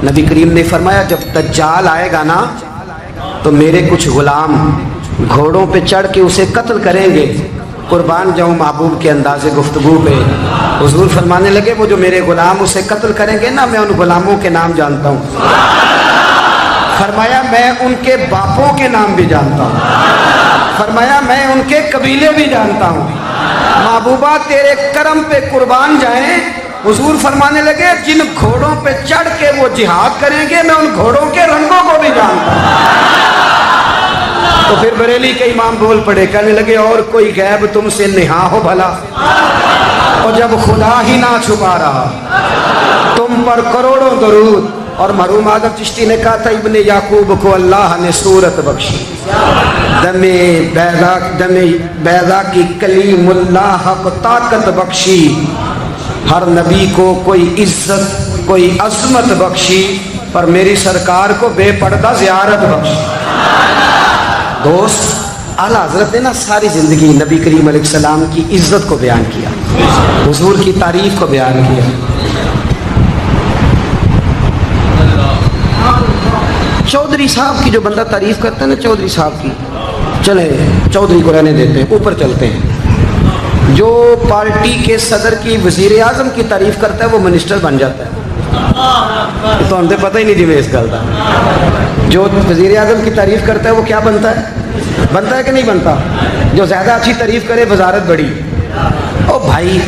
نبی کریم نے فرمایا جب دجال آئے گا نا تو میرے کچھ غلام گھوڑوں پہ چڑھ کے اسے قتل کریں گے. قربان جاؤں محبوب کے انداز گفتگو پہ. حضور فرمانے لگے وہ جو میرے غلام اسے قتل کریں گے نا میں ان غلاموں کے نام جانتا ہوں. فرمایا میں ان کے باپوں کے نام بھی جانتا ہوں. فرمایا میں ان کے قبیلے بھی جانتا ہوں. محبوبہ تیرے کرم پہ قربان جائیں. حضور فرمانے لگے جن گھوڑوں پہ چڑھ کے وہ جہاد کریں گے میں ان گھوڑوں کے رنگوں کو بھی جانتا ہوں. تو پھر بریلی کے امام بول پڑے کہنے لگے اور کوئی غیب تم سے نہا ہو بھلا. اور جب خدا ہی نہ چھپا رہا تم پر کروڑوں درود. اور مرحوم اعظم چشتی نے کہا تھا ابن یعقوب کو اللہ نے صورت بخشی. دم بیضا کی کلیم اللہ کو طاقت بخشی. ہر نبی کو کوئی عزت کوئی عظمت بخشی پر میری سرکار کو بے پردہ زیارت بخشی. دوست اعلیٰ حضرت نے نا ساری زندگی نبی کریم علیہ السلام کی عزت کو بیان کیا, حضور کی تعریف کو بیان کیا. چودھری صاحب کی جو بندہ تعریف کرتا ہے نا چودھری صاحب کی, چلیں چودھری کو رہنے دیتے ہیں, اوپر چلتے ہیں. جو پارٹی کے صدر کی وزیر اعظم کی تعریف کرتا ہے وہ منسٹر بن جاتا ہے. تو ہم سے پتہ ہی نہیں جی میں اس گل کا. جو وزیر اعظم کی تعریف کرتا ہے وہ کیا بنتا ہے کہ نہیں بنتا. جو زیادہ اچھی تعریف کرے وزارت بڑی. او بھائی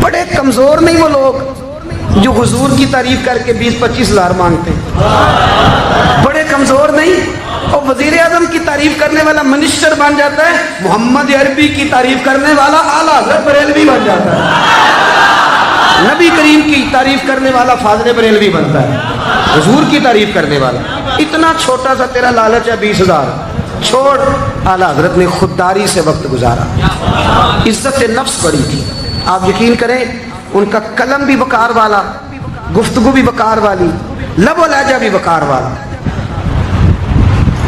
بڑے کمزور نہیں وہ لوگ جو حضور کی تعریف کر کے 20-25 ہزار مانگتے ہیں. بڑے کمزور نہیں. اور وزیر اعظم کی تعریف کرنے والا منسٹر بن جاتا ہے. محمد عربی کی تعریف کرنے والا اعلیٰ حضرت بریلوی بن جاتا ہے. نبی کریم کی تعریف کرنے والا فاضل بریلوی بنتا ہے. حضور کی تعریف کرنے والا. اتنا چھوٹا سا تیرا لالچ ہے 20,000 چھوڑ. اعلیٰ حضرت نے خودداری سے وقت گزارا. عزت نفس بڑی تھی. آپ یقین کریں ان کا قلم بھی وقار والا, گفتگو بھی وقار والی, لب و لہجہ بھی وقار والا.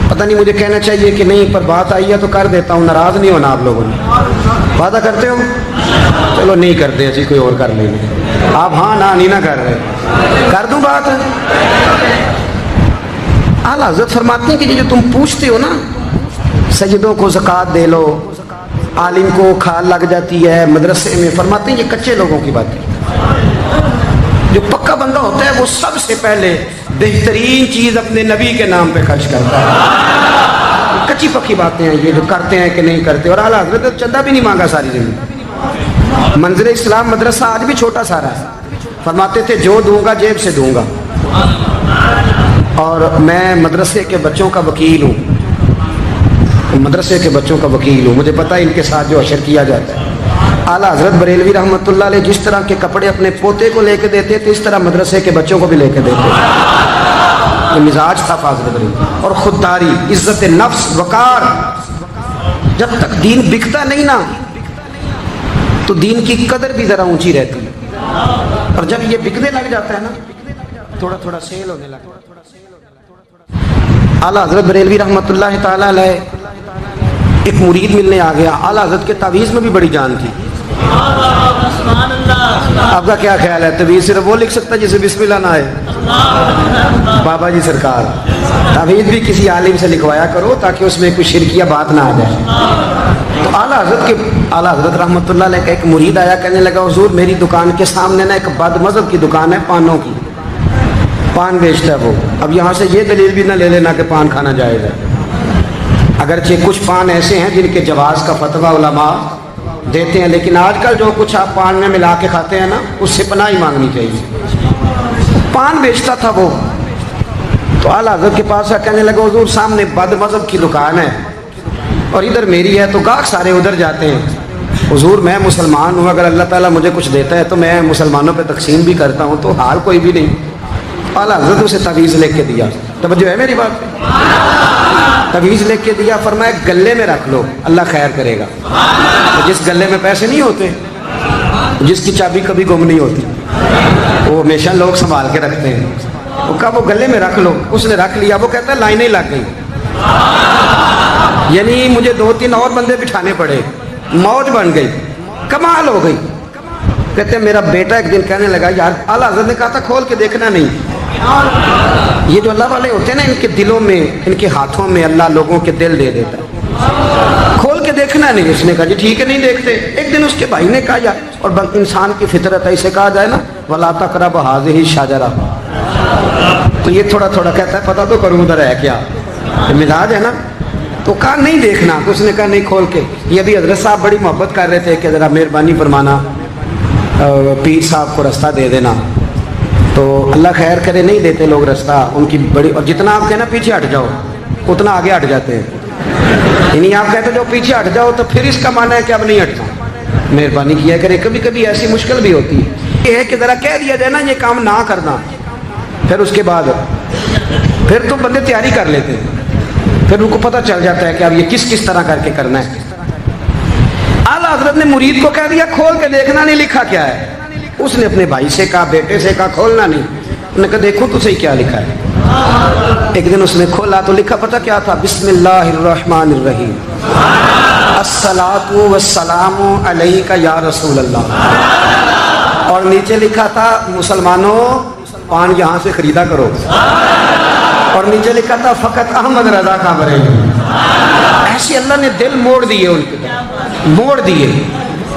پتہ نہیں مجھے کہنا چاہیے کہ نہیں پر بات آئی ہے تو کر دیتا ہوں. ناراض نہیں ہونا آپ لوگوں نے. وعدہ کرتے ہو؟ چلو نہیں کرتے اسی کوئی اور کر لیں گے. آپ ہاں نہیں نہ کر رہے. کر دوں بات. اعلیٰ حضرت فرماتے ہیں کہ جو تم پوچھتے ہو نا سجدوں کو زکوٰۃ دے لو, عالم کو کھال لگ جاتی ہے مدرسے میں, فرماتے ہیں یہ کچے لوگوں کی بات ہے. جو پکا بندہ ہوتا ہے وہ سب سے پہلے بہترین چیز اپنے نبی کے نام پہ خرچ کرتا ہے. کچی پکی باتیں ہیں یہ جو کرتے ہیں کہ نہیں کرتے. اور اعلیٰ حضرت چندہ بھی نہیں مانگا ساری زندگی. منظر اسلام مدرسہ آج بھی چھوٹا سارا ہے. فرماتے تھے جو دوں گا جیب سے دوں گا. اور میں مدرسے کے بچوں کا وکیل ہوں. مدرسے کے بچوں کا وکیل ہوں. مجھے پتہ ہے ان کے ساتھ جو اشر کیا جاتا ہے. اعلیٰ حضرت بریلوی رحمۃ اللہ علیہ جس طرح کے کپڑے اپنے پوتے کو لے کے دیتے تھے اس طرح مدرسے کے بچوں کو بھی لے کے دیتے تھے. یہ مزاج تھا فاضل بریلوی. اور خودداری, عزت نفس, وقار. جب تک دین بکتا نہیں نا تو دین کی قدر بھی ذرا اونچی رہتی ہے. اور جب یہ بکنے لگ جاتا ہے نا تھوڑا تھوڑا سیل ہونے لگتا ہے. اعلیٰ حضرت بریلوی رحمۃ اللہ تعالیٰ علیہ ایک مرید ملنے آ گیا. اعلیٰ حضرت کے تعویذ میں بھی بڑی جان تھی. آپ کا کیا خیال ہے تعویذ صرف وہ لکھ سکتا ہے جسے بسم اللہ نہ آئے؟ بابا جی سرکار تعویذ بھی کسی عالم سے لکھوایا کرو تاکہ اس میں کوئی شرکیہ بات نہ آ جائے. تو اعلیٰ حضرت رحمۃ اللہ علیہ کا ایک مرید آیا, کہنے لگا حضور میری دکان کے سامنے نا ایک بد مذہب کی دکان ہے پانوں کی, پان بیچتا ہے وہ. اب یہاں سے یہ دلیل بھی نہ لے لینا کہ پان کھانا جائز ہے. اگرچہ کچھ پان ایسے ہیں جن کے جواز کا فتویٰ علماء دیتے ہیں, لیکن آج کل جو کچھ آپ پان میں ملا کے کھاتے ہیں نا اس سے پناہ ہی مانگنی چاہیے. پان بیچتا تھا وہ. تو اعلیٰ حضرت کے پاس کہنے لگا حضور سامنے بد مذہب کی دکان ہے اور ادھر میری ہے تو گاہک سارے ادھر جاتے ہیں. حضور میں مسلمان ہوں, اگر اللہ تعالیٰ مجھے کچھ دیتا ہے تو میں مسلمانوں پہ تقسیم بھی کرتا ہوں, تو حال کوئی بھی نہیں. اعلیٰ حضرت اسے تعویذ لے کے دیا. توجہ ہے میری بات؟ تعویذ لے کے دیا. فرمایا گلے میں رکھ لو اللہ خیر کرے گا. جس گلے میں پیسے نہیں ہوتے, جس کی چابی کبھی گم نہیں ہوتی, وہ ہمیشہ لوگ سنبھال کے رکھتے ہیں. وہ کہا وہ گلے میں رکھ لو. اس نے رکھ لیا. وہ کہتا ہے لائنیں لگ گئی. یعنی مجھے 2-3 اور بندے بٹھانے پڑے, موج بن گئی, کمال ہو گئی. کہتے ہیں میرا بیٹا ایک دن کہنے لگا یار اعلیٰ حضرت نے کہا تھا کھول کے دیکھنا نہیں, یہ جو اللہ والے ہوتے ہیں نا، ان کے دلوں میں، ان کے ہاتھوں میں اللہ لوگوں کے دل دے دیتا ہے، کھول کے دیکھنا نہیں۔ اس نے کہا جی ٹھیک ہے نہیں دیکھتے۔ ایک دن اس کے بھائی نے کہا یار، اور انسان کی فطرت ایسے کہا جائے نا، وَلَا تَقْرَبُوا هَٰذِهِ الشَّجَرَةَ، تو یہ تھوڑا تھوڑا کہتا ہے پتہ تو کروں ادھر ہے کیا، مزاج ہے نا۔ تو کہا نہیں دیکھنا، تو اس نے کہا نہیں کھول کے۔ یہ ابھی حضرت صاحب بڑی محبت کر رہے تھے کہ ذرا مہربانی فرمانا، پیر صاحب کو رستہ دے دینا، تو اللہ خیر کرے نہیں دیتے لوگ رستہ، ان کی بڑی، اور جتنا آپ کہنا پیچھے ہٹ جاؤ اتنا آگے ہٹ جاتے ہیں، یعنی آپ کہتے جو پیچھے ہٹ جاؤ تو پھر اس کا معنی ہے کہ اب نہیں ہٹتا۔ مہربانی کیا کرے، کبھی کبھی ایسی مشکل بھی ہوتی ہے، یہ ہے کہ ذرا کہہ دیا جائے نا یہ کام نہ کرنا، پھر اس کے بعد پھر تو بندے تیاری کر لیتے ہیں، پھر ان کو پتہ چل جاتا ہے کہ اب یہ کس کس طرح کر کے کرنا ہے۔ اعلیٰ حضرت نے مرید کو کہہ دیا کھول کے دیکھنا نہیں لکھا کیا ہے۔ اس نے اپنے بھائی سے کہا، بیٹے سے کہا کھولنا نہیں۔ انہوں نے کہا دیکھو تو صحیح کیا لکھا ہے۔ ایک دن اس نے کھولا تو لکھا پتہ کیا تھا، بسم اللہ الرحمن الرحیم، الصلاۃ والسلام علیک یا رسول اللہ، اور نیچے لکھا تھا مسلمانوں پان یہاں سے خریدا کرو، اور نیچے لکھا تھا فقط احمد رضا کا بریلوی۔ ایسے اللہ نے دل موڑ دیے، ان کے موڑ دیے۔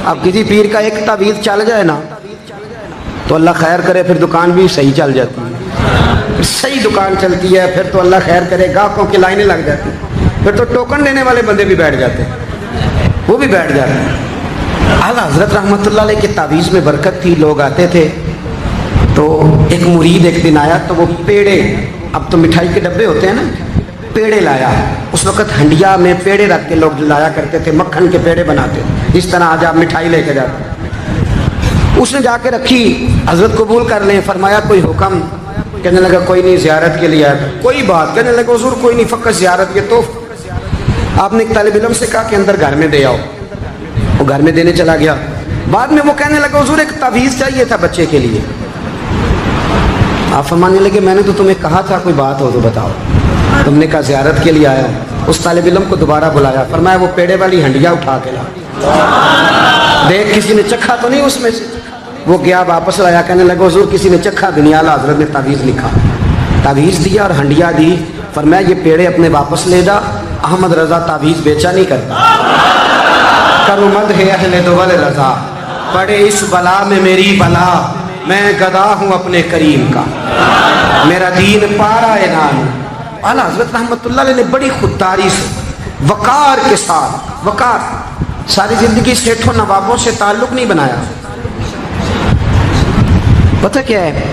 اب کسی پیر کا ایک تعویذ چل جائے نا تو اللہ خیر کرے پھر دکان بھی صحیح چل جاتی ہے، پھر صحیح دکان چلتی ہے، پھر تو اللہ خیر کرے گاہکوں کی لائنیں لگ جاتی ہیں، پھر تو ٹوکن دینے والے بندے بھی بیٹھ جاتے ہیں، وہ بھی بیٹھ جاتے ہیں۔ اعلیٰ حضرت رحمۃ اللہ علیہ کے تعویذ میں برکت تھی، لوگ آتے تھے تو ایک مرید ایک دن آیا تو وہ پیڑے، اب تو مٹھائی کے ڈبے ہوتے ہیں نا، پیڑے لایا۔ اس وقت ہنڈیا میں پیڑے رکھ کے لوگ لایا کرتے تھے، مکھن کے پیڑے بناتے تھے، جس طرح آج آپ مٹھائی لے کے جاتے ہیں۔ اس نے جا کے رکھی، حضرت قبول کر لیں، فرمایا کوئی حکم؟ کہنے لگا کوئی نہیں، زیارت کے لیے آیا۔ کوئی بات؟ کہنے لگا حضور کوئی نہیں، فقط زیارت۔ یہ تو آپ نے ایک طالب علم سے کہا کہ اندر گھر میں دے آؤ، وہ گھر میں دینے چلا گیا۔ بعد میں وہ کہنے لگا حضور ایک تعویذ چاہیے تھا بچے کے لیے۔ آپ فرمانے لگے میں نے تو تمہیں کہا تھا کوئی بات ہو تو بتاؤ۔ تم نے کہا زیارت کے لیے آیا۔ اس طالب علم کو دوبارہ بلایا، فرمایا وہ پیڑے والی ہنڈیا اٹھا کے لا، دیکھ کسی نے چکھا تو نہیں اس میں سے۔ وہ گیا واپس لایا، کہنے لگا حضور کسی نے چکھا بھی نہیں۔ اعلیٰ حضرت نے تعویذ لکھا، تعویذ دیا اور ہنڈیا دی، فرمایا یہ پیڑے اپنے واپس لے جا، احمد رضا تعویذ بیچا نہیں کرتا۔ کرو مد ہے اہل دول رضا، پڑے اس بلا میں میری بلا، میں گدا ہوں اپنے کریم کا، میرا دین پارا انعام۔ اعلیٰ حضرت رحمۃ اللہ علیہ نے بڑی خودداری سے، وقار کے ساتھ، وقار، ساری زندگی سیٹھوں نوابوں سے تعلق نہیں بنایا۔ پتہ کیا ہے،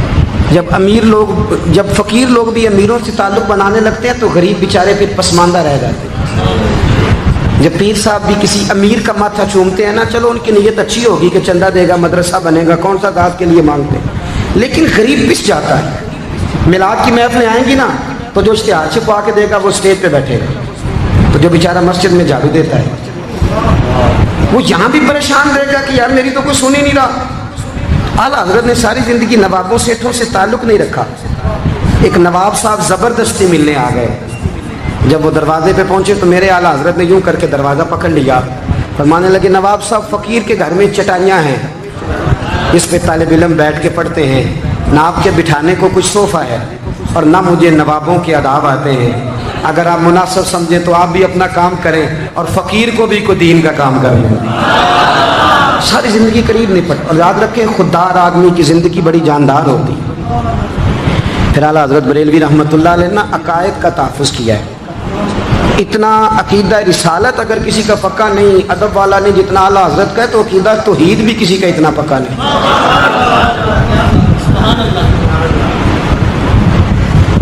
جب امیر لوگ، جب فقیر لوگ بھی امیروں سے تعلق بنانے لگتے ہیں تو غریب بیچارے پھر پسماندہ رہ جاتے ہیں۔ جب پیر صاحب بھی کسی امیر کا ماتھا چومتے ہیں نا، چلو ان کی نیت اچھی ہوگی کہ چندہ دے گا، مدرسہ بنے گا، کون سا ذات کے لیے مانگتے ہیں، لیکن غریب پس جاتا ہے۔ میلاد کی محفلیں آئیں گی نا تو جو اشتہار چھپا کے دے گا وہ اسٹیج پہ بیٹھے گا، تو جو بیچارہ مسجد میں جھاڑو دیتا ہے وہ یہاں بھی پریشان رہے گا کہ یار میری تو کوئی سن ہی نہیں رہا۔ اعلیٰ حضرت نے ساری زندگی نوابوں سیٹھوں سے تعلق نہیں رکھا۔ ایک نواب صاحب زبردستی ملنے آ گئے، جب وہ دروازے پہ پہنچے تو میرے اعلیٰ حضرت نے یوں کر کے دروازہ پکڑ لیا، فرمانے لگے نواب صاحب فقیر کے گھر میں چٹائیاں ہیں، اس پہ طالب علم بیٹھ کے پڑھتے ہیں، نہ آپ کے بٹھانے کو کچھ صوفہ ہے اور نہ مجھے نوابوں کے آداب آتے ہیں، اگر آپ مناسب سمجھیں تو آپ بھی اپنا کام کریں اور فقیر کو بھی کوئی دین کا کام کر لیں۔ ساری زندگی قریب نہیں پڑ، اور یاد رکھیں خوددار آدمی کی زندگی بڑی جاندار ہوتی۔ پھر اعلیٰ حضرت بریلوی رحمۃ اللہ علیہ نے عقائد کا تحفظ کیا ہے۔ اتنا عقیدہ رسالت اگر کسی کا پکا نہیں، ادب والا نہیں جتنا اعلیٰ حضرت کا ہے، تو عقیدہ توحید بھی کسی کا اتنا پکا نہیں۔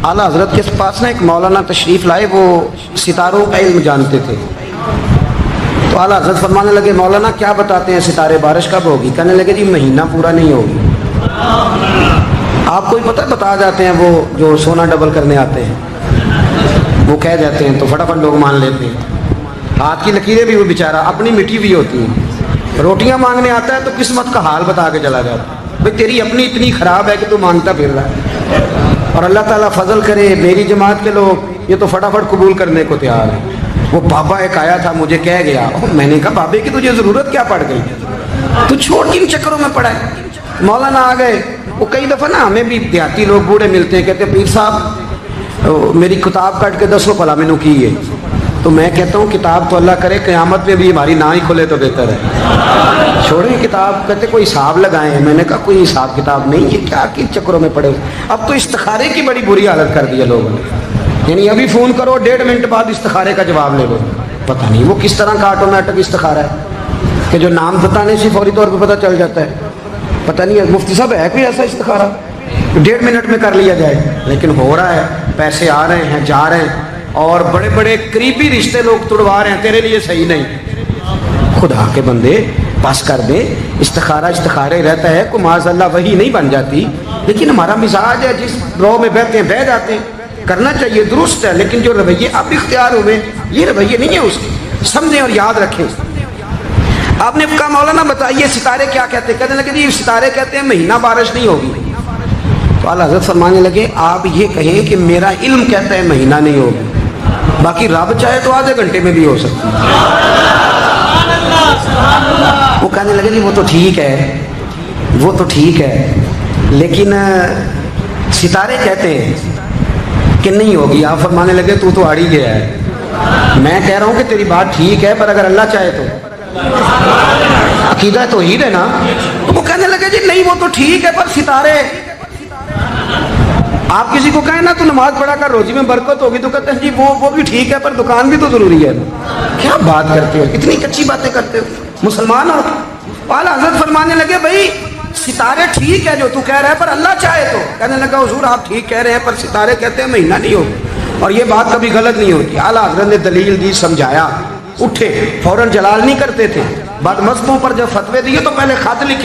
اعلیٰ حضرت کے پاس نا ایک مولانا تشریف لائے، وہ ستاروں کا علم جانتے تھے، تو اعلیٰ حضرت فرمانے لگے مولانا کیا بتاتے ہیں ستارے، بارش کب ہوگی؟ کہنے لگے جی مہینہ پورا نہیں ہوگی۔ آپ کو ہی پتہ بتا جاتے ہیں، وہ جو سونا ڈبل کرنے آتے ہیں وہ کہہ جاتے ہیں تو فٹافٹ لوگ مان لیتے ہیں۔ ہاتھ کی لکیریں بھی وہ بیچارہ اپنی مٹی ہوئی ہوتی ہیں، روٹیاں مانگنے آتا ہے تو قسمت کا حال بتا کے چلا جاتا ہے، بھئی تیری اپنی اتنی خراب ہے کہ تو مانگتا پھر رہا ہے، اور اللہ تعالیٰ فضل کرے میری جماعت کے لوگ یہ تو فٹافٹ قبول کرنے کو تیار ہیں۔ وہ بابا ایک آیا تھا مجھے کہہ گیا، میں نے کہا بابے کی تجھے ضرورت کیا پڑ گئی، تو چھوڑ کن چکروں میں پڑا ہے۔ مولانا آ گئے، وہ کئی دفعہ نا ہمیں بھی دیہاتی لوگ بوڑھے ملتے ہیں، کہتے ہیں پیر صاحب میری کتاب کٹ کے دسو بھلا مینوں کی ہے. تو میں کہتا ہوں کتاب تو اللہ کرے قیامت میں بھی ہماری نہ ہی کھلے تو بہتر ہے. چھوڑیں کتاب. کہتے کوئی حساب لگائیں. میں نے کہا کوئی حساب کتاب نہیں, یہ کیا کی چکروں میں پڑے. اب تو استخارے کی بڑی بری حالت کر دی ہے لوگوں نے. یعنی ابھی فون کرو 1.5 منٹ بعد استخارے کا جواب لے لو. پتہ نہیں وہ کس طرح کا آٹومیٹک استخارہ ہے کہ جو نام بتانے سے فوری طور پہ پتہ چل جاتا ہے. پتہ نہیں مفتی صاحب ہے کوئی ایسا استخارہ 1.5 منٹ میں کر لیا جائے. لیکن ہو رہا ہے, پیسے آ رہے ہیں جا رہے ہیں, اور بڑے بڑے قریبی رشتے لوگ توڑوا رہے ہیں, تیرے لیے صحیح نہیں. خدا کے بندے پاس کر دے. استخارہ استخارے رہتا ہے, کوئی معاذ اللہ وہی نہیں بن جاتی, لیکن ہمارا مزاج ہے جس رو میں بہتے ہیں بہ جاتے ہیں. کرنا چاہیے درست ہے, لیکن جو رویے اب اختیار ہوئے یہ رویے نہیں ہیں اس کے. سمجھیں اور یاد رکھیں. آپ نے کہا مولانا بتائیے ستارے کیا کہتے ہیں. کہنے لگے جی ستارے کہتے ہیں مہینہ بارش نہیں ہوگی. تو اعلیٰ حضرت فرمانے لگے آپ یہ کہیں کہ میرا علم کہتا ہے مہینہ نہیں ہوگی, باقی رب چاہے تو آدھے گھنٹے میں بھی ہو سکتی ہے. وہ کہنے لگے جی وہ تو ٹھیک ہے, وہ تو ٹھیک ہے, لیکن ستارے کہتے ہیں کہ نہیں ہوگی. آپ فرمانے لگے تو آڑ ہی گیا ہے. میں کہہ رہا ہوں کہ تیری بات ٹھیک ہے, پر اگر اللہ چاہے تو عقیدہ توحید ہے نا. تو وہ کہنے لگے جی نہیں وہ تو ٹھیک ہے پر ستارے. آپ کسی کو کہیں نا تو نماز پڑھا کر روزی میں برکت ہوگی, تو کہتے ہیں جی وہ بھی ٹھیک ہے پر دکان بھی تو ضروری ہے. کیا بات کرتے ہو, اتنی کچی باتیں کرتے ہو مسلمان ہو. اعلیٰ حضرت فرمانے لگے بھائی ستارے ٹھیک ہے جو تو کہہ رہا ہے, پر اللہ چاہے تو. کہنے لگا حضور آپ ٹھیک کہہ رہے ہیں پر ستارے کہتے ہیں مہینہ نہیں ہوگا, اور یہ بات کبھی غلط نہیں ہوتی. اعلیٰ حضرت نے دلیل دی, سمجھایا, اٹھے, فوراً جلال نہیں کرتے تھے. بعد مذہبوں پر جب فتوے دیے تو پہلے خط لکھے.